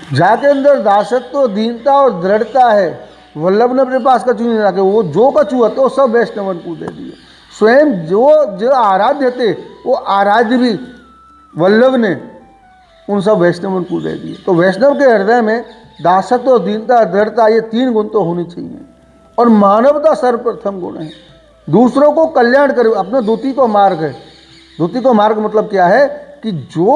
जाके अंदर दासत्व, दीनता और दृढ़ता है। वल्लभ ने अपने पास कछु नहीं रखे, वो जो कछु होते वो सब वैष्णवन को दे दिए। स्वयं जो आराध्य थे वो आराध्य भी वल्लभ ने उन सब वैष्णवन को दे दिए। तो वैष्णव के हृदय में दासत्व, दीनता, दृढ़ता, ये 3 गुण तो होनी चाहिए। और मानवता सर्वप्रथम गुण है। दूसरों को कल्याण करे, अपने दूती को मार्ग है। दूती को मार्ग मतलब क्या है कि जो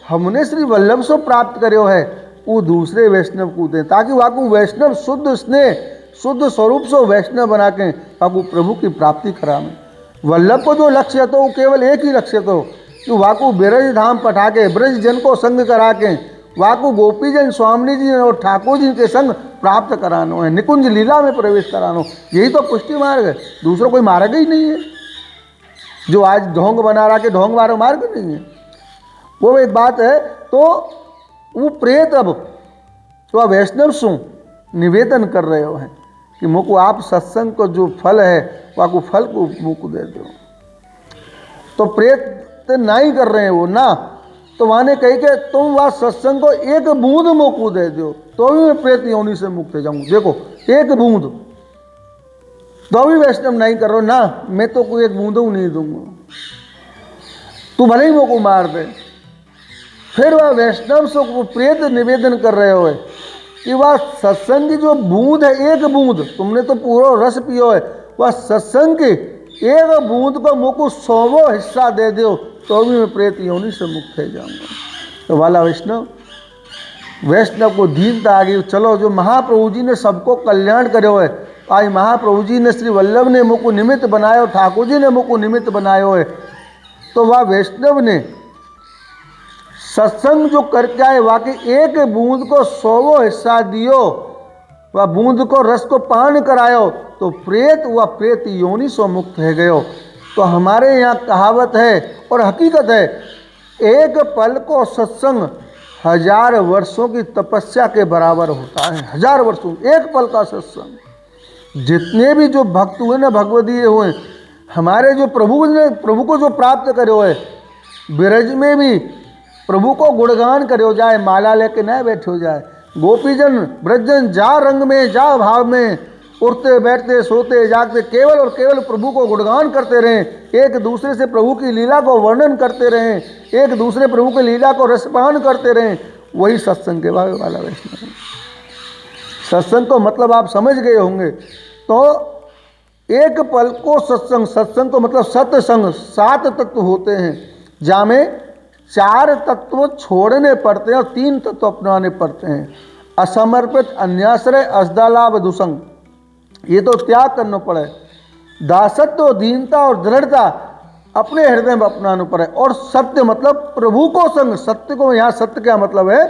हमने श्री वल्लभ से प्राप्त करो है वो दूसरे वैष्णव को दें, ताकि वाकू वैष्णव शुद्ध स्नेह, शुद्ध स्वरूप से वैष्णव बना के वाकू प्रभु की प्राप्ति करावें। वल्लभ को जो लक्ष्य तो वो केवल एक ही लक्ष्य तो कि वाकू बिरज धाम पठा के ब्रज जन को संग करा के वाकू गोपी जन, स्वामी जी और ठाकुर जी के संग प्राप्त करानो है, निकुंज लीला में प्रवेश करानो। यही तो पुष्टि मार्ग है, दूसरा कोई मार्ग ही नहीं है। जो आज ढोंग बना रहा के ढोंग वाला मार्ग नहीं है, वो एक बात है। तो वो प्रेत अब तो वैष्णव सु निवेदन कर रहे हो हैं कि मुझको आप सत्संग को जो फल है वाकू फल को मुझको दे दो। तो प्रेत नहीं कर रहे हैं वो ना, तो माने कही के तुम वह सत्संग को एक बूंद मुझको दे दो तो भी मैं प्रेत योनि से मुक्त हो जाऊंगा। देखो एक बूंद तो भी वैष्णव नहीं कर रहे हो ना, मैं तो कोई एक बूंद नहीं दूंगा, तू भले ही मुझको मार दे। फिर वह वैष्णव से वो प्रेत निवेदन कर रहे हो कि वह सत्संग की जो बूंद है, एक बूंद, तुमने तो पूरा रस पियो है, वह सत्संग की एक बूंद को मुझको 100वां हिस्सा दे दो तो भी मैं प्रेत योनि से मुक्त हो जाऊंगा। तो वाला वैष्णव को दीनता आ गई। चलो जो महाप्रभु जी ने सबको कल्याण करो है, आज महाप्रभु जी ने श्री वल्लभ ने मुझको निमित्त बनायो, ठाकुर जी ने मुझको निमित्त बनायो है, तो वह वैष्णव ने सत्संग जो करके आए वाकई एक बूंद को 100वां हिस्सा दियो, वह बूंद को रस को पान करायो तो प्रेत वह प्रेत योनि से मुक्त है गयो। तो हमारे यहाँ कहावत है और हकीकत है, एक पल को सत्संग 1000 वर्षों की तपस्या के बराबर होता है। 1000 वर्षों एक पल का सत्संग। जितने भी जो भक्त हुए ना, भगवदीय हुए, हमारे जो प्रभु को जो प्राप्त करो है, ब्रज में भी प्रभु को गुणगान करो जाए, माला लेके न बैठो जाए। गोपीजन ब्रजजन जा रंग में, जा भाव में, उठते बैठते सोते जागते केवल और केवल प्रभु को गुणगान करते रहें, एक दूसरे से प्रभु की लीला को वर्णन करते रहें, एक दूसरे प्रभु की लीला को रसपान करते रहें। वही सत्संग के वाला वैष्णव। सत्संग को मतलब आप समझ गए होंगे। तो एक पल को सत्संग, सत्संग को मतलब सत्संग, 7 तत्व होते हैं, जामें 4 तत्व छोड़ने पड़ते हैं और 3 तत्व अपनाने पड़ते हैं। असमर्पित, अन्याश्रय, असदालाभ, दुसंग, ये तो त्याग करना पड़े। दासत्व, दीनता और दृढ़ता अपने हृदय में अपनाना पड़े। और सत्य मतलब प्रभु को संग। सत्य को यहाँ सत्य क्या मतलब है,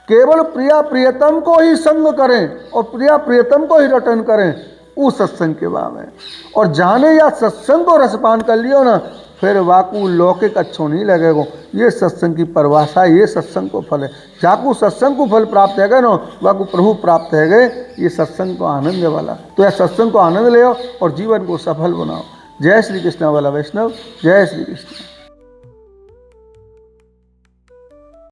केवल प्रिया प्रियतम को ही संग करें और प्रिया प्रियतम को ही रटन करें, वो सत्संग के भाव है। और जाने या सत्संग को रसपान कर लियो ना, फिर वाकू लौकिक अच्छो नहीं लगेगा। ये सत्संग की परिभाषा, ये सत्संग को फल है। जाकू सत्संग को फल प्राप्त है गए ना, वाकू प्रभु प्राप्त है गए, ये सत्संग को आनंद वाला। तो यह सत्संग को आनंद ले और जीवन को सफल बनाओ। जय श्री कृष्ण वाला वैष्णव, जय श्री कृष्ण।